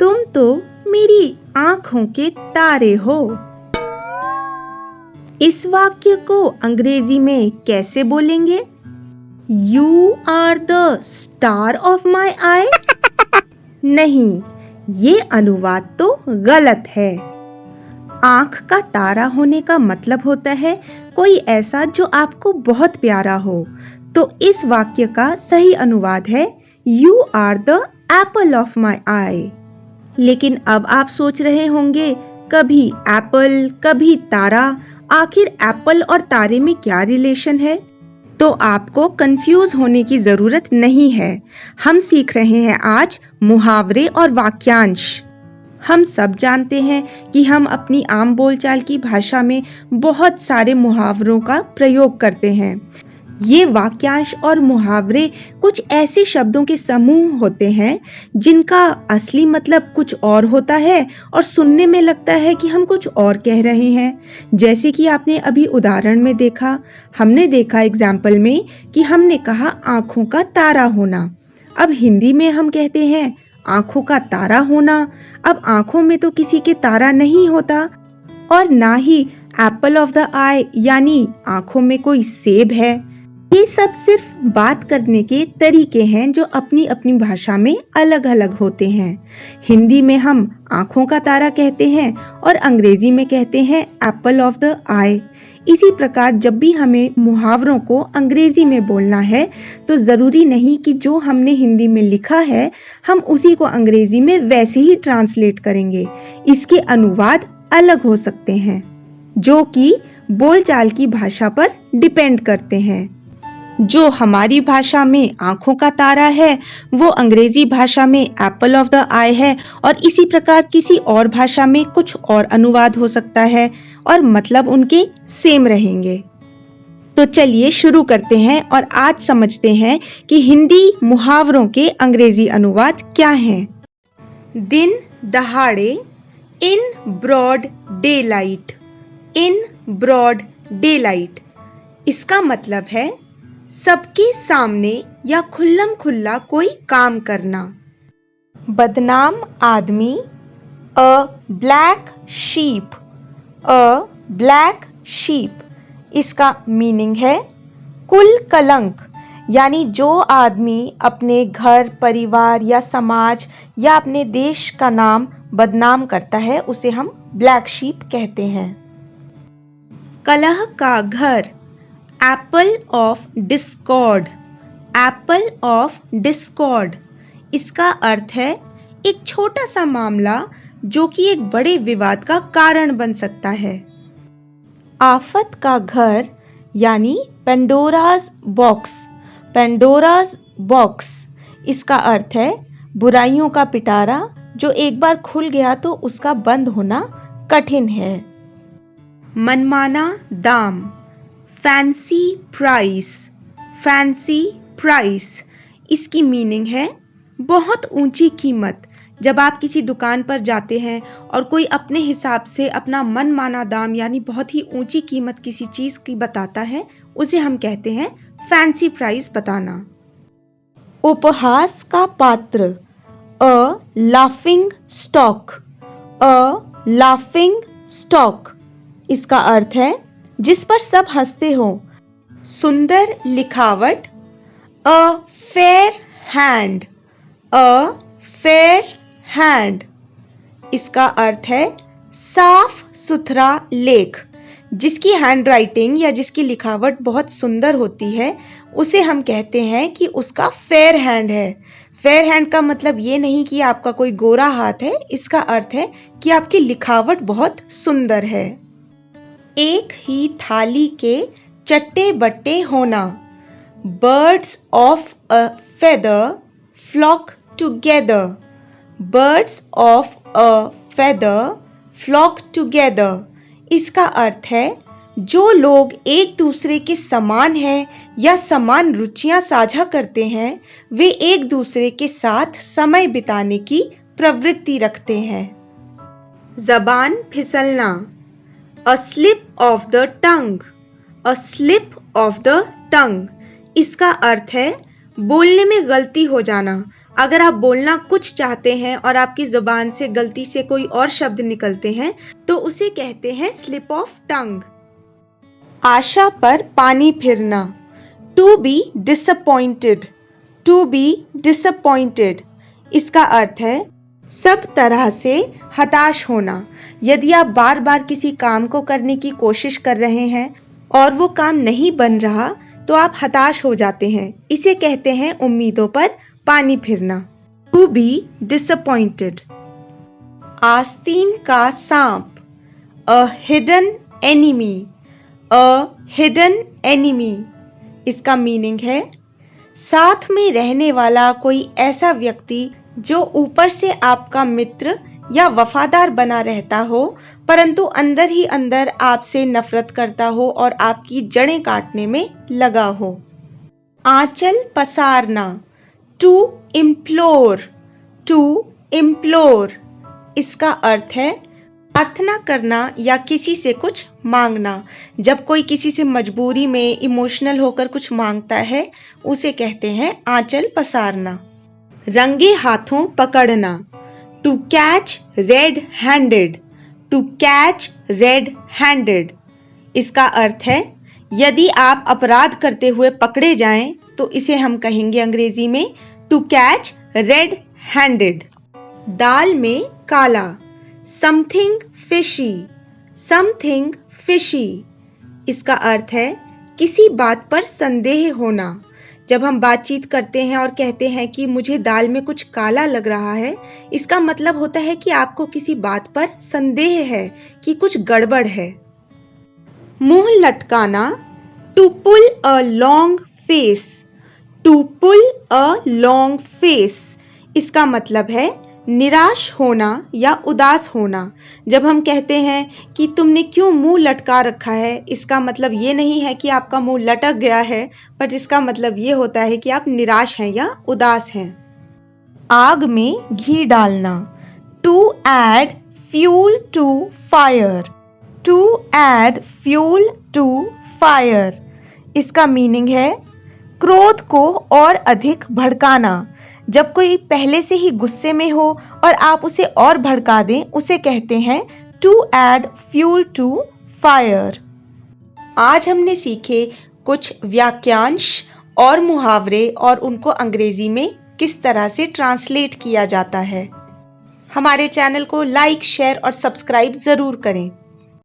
तुम तो मेरी आंखों के तारे हो। इस वाक्य को अंग्रेजी में कैसे बोलेंगे? You are the star of my eye? नहीं, ये अनुवाद तो गलत है। आंख का तारा होने का मतलब होता है कोई ऐसा जो आपको बहुत प्यारा हो। तो इस वाक्य का सही अनुवाद है You are the apple of my eye। लेकिन अब आप सोच रहे होंगे, कभी एप्पल कभी तारा, आखिर एप्पल और तारे में क्या रिलेशन है? तो आपको कंफ्यूज होने की जरूरत नहीं है। हम सीख रहे हैं आज मुहावरे और वाक्यांश। हम सब जानते हैं कि हम अपनी आम बोलचाल की भाषा में बहुत सारे मुहावरों का प्रयोग करते हैं। ये वाक्यांश और मुहावरे कुछ ऐसे शब्दों के समूह होते हैं जिनका असली मतलब कुछ और होता है और सुनने में लगता है कि हम कुछ और कह रहे हैं। जैसे कि आपने अभी उदाहरण में देखा, हमने देखा एग्जाम्पल में कि हमने कहा आंखों का तारा होना। अब हिंदी में हम कहते हैं आंखों का तारा होना। अब आंखों में तो किसी के तारा नहीं होता और ना ही एप्पल ऑफ द आई यानी आंखों में कोई सेब है। ये सब सिर्फ बात करने के तरीके हैं जो अपनी अपनी भाषा में अलग अलग होते हैं। हिंदी में हम आंखों का तारा कहते हैं और अंग्रेजी में कहते हैं एप्पल ऑफ द आई। इसी प्रकार जब भी हमें मुहावरों को अंग्रेजी में बोलना है तो जरूरी नहीं कि जो हमने हिंदी में लिखा है हम उसी को अंग्रेजी में वैसे ही ट्रांसलेट करेंगे। इसके अनुवाद अलग हो सकते हैं जो कि बोलचाल की भाषा पर डिपेंड करते हैं। जो हमारी भाषा में आंखों का तारा है वो अंग्रेजी भाषा में एप्पल ऑफ द आई है और इसी प्रकार किसी और भाषा में कुछ और अनुवाद हो सकता है और मतलब उनके सेम रहेंगे। तो चलिए शुरू करते हैं और आज समझते हैं कि हिंदी मुहावरों के अंग्रेजी अनुवाद क्या हैं। दिन दहाड़े, in broad daylight. In broad daylight इसका मतलब है सबके सामने या खुल्लम खुल्ला कोई काम करना। बदनाम आदमी, अ ब्लैक शीप। अ ब्लैक शीप इसका मीनिंग है कुल कलंक, यानी जो आदमी अपने घर परिवार या समाज या अपने देश का नाम बदनाम करता है उसे हम ब्लैक शीप कहते हैं। कलह का घर, Apple of Discord. Apple of Discord इसका अर्थ है एक छोटा सा मामला जो कि एक बड़े विवाद का कारण बन सकता है। आफत का घर यानी पेंडोराज बॉक्स। पेंडोराज बॉक्स इसका अर्थ है बुराइयों का पिटारा जो एक बार खुल गया तो उसका बंद होना कठिन है। मनमाना दाम, फैंसी प्राइस। फैंसी प्राइस इसकी मीनिंग है बहुत ऊंची कीमत। जब आप किसी दुकान पर जाते हैं और कोई अपने हिसाब से अपना मनमाना दाम यानी बहुत ही ऊंची कीमत किसी चीज की बताता है उसे हम कहते हैं फैंसी प्राइस बताना। उपहास का पात्र, अ लाफिंग स्टॉक। अ लाफिंग स्टॉक इसका अर्थ है जिस पर सब हंसते हो। सुंदर लिखावट, a fair hand. A fair hand इसका अर्थ है साफ सुथरा लेख। जिसकी हैंडराइटिंग या जिसकी लिखावट बहुत सुंदर होती है उसे हम कहते हैं कि उसका फेयर हैंड है। फेयर हैंड का मतलब ये नहीं कि आपका कोई गोरा हाथ है, इसका अर्थ है कि आपकी लिखावट बहुत सुंदर है। एक ही थाली के चट्टे बट्टे होना, birds of a feather flock together. Birds of a feather flock together इसका अर्थ है जो लोग एक दूसरे के समान हैं या समान रुचियां साझा करते हैं वे एक दूसरे के साथ समय बिताने की प्रवृत्ति रखते हैं। जबान फिसलना, A slip of the tongue। A slip of the tongue इसका अर्थ है बोलने में गलती हो जाना, अगर आप बोलना कुछ चाहते हैं और आपकी जुबान से गलती से कोई और शब्द निकलते हैं तो उसे कहते हैं स्लिप ऑफ टंग। आशा पर पानी फिरना, to be disappointed, to be disappointed. इसका अर्थ है सब तरह से हताश होना। यदि आप बार बार किसी काम को करने की कोशिश कर रहे हैं और वो काम नहीं बन रहा तो आप हताश हो जाते हैं। इसे कहते हैं उम्मीदों पर पानी फिरना, टू बी डिसअपॉइंटेड। आस्तीन का सांप, a hidden enemy, a hidden enemy. इसका मीनिंग है साथ में रहने वाला कोई ऐसा व्यक्ति जो ऊपर से आपका मित्र या वफादार बना रहता हो परंतु अंदर ही अंदर आपसे नफरत करता हो और आपकी जड़ें काटने में लगा हो। आंचल पसारना, टू इम्प्लोर, टू इम्प्लोर। इसका अर्थ है प्रार्थना करना या किसी से कुछ मांगना। जब कोई किसी से मजबूरी में इमोशनल होकर कुछ मांगता है उसे कहते हैं आंचल पसारना। रंगे हाथों पकड़ना, to catch red handed, to catch red handed. इसका अर्थ है यदि आप अपराध करते हुए पकड़े जाएं तो इसे हम कहेंगे अंग्रेजी में टू कैच रेड हैंडेड। दाल में काला, समथिंग फिशी, समथिंग फिशी। इसका अर्थ है किसी बात पर संदेह होना। जब हम बातचीत करते हैं और कहते हैं कि मुझे दाल में कुछ काला लग रहा है, इसका मतलब होता है कि आपको किसी बात पर संदेह है कि कुछ गड़बड़ है। मुंह लटकाना, to pull a long face, to pull a long face. इसका मतलब है निराश होना या उदास होना। जब हम कहते हैं कि तुमने क्यों मुंह लटका रखा है, इसका मतलब ये नहीं है कि आपका मुंह लटक गया है, पर इसका मतलब ये होता है कि आप निराश हैं या उदास हैं। आग में घी डालना, to add fuel to fire, to add fuel to fire. इसका मीनिंग है क्रोध को और अधिक भड़काना। जब कोई पहले से ही गुस्से में हो और आप उसे और भड़का दें उसे कहते हैं to add fuel to fire. आज हमने सीखे कुछ वाक्यांश और मुहावरे और उनको अंग्रेजी में किस तरह से ट्रांसलेट किया जाता है। हमारे चैनल को लाइक, शेयर और सब्सक्राइब जरूर करें।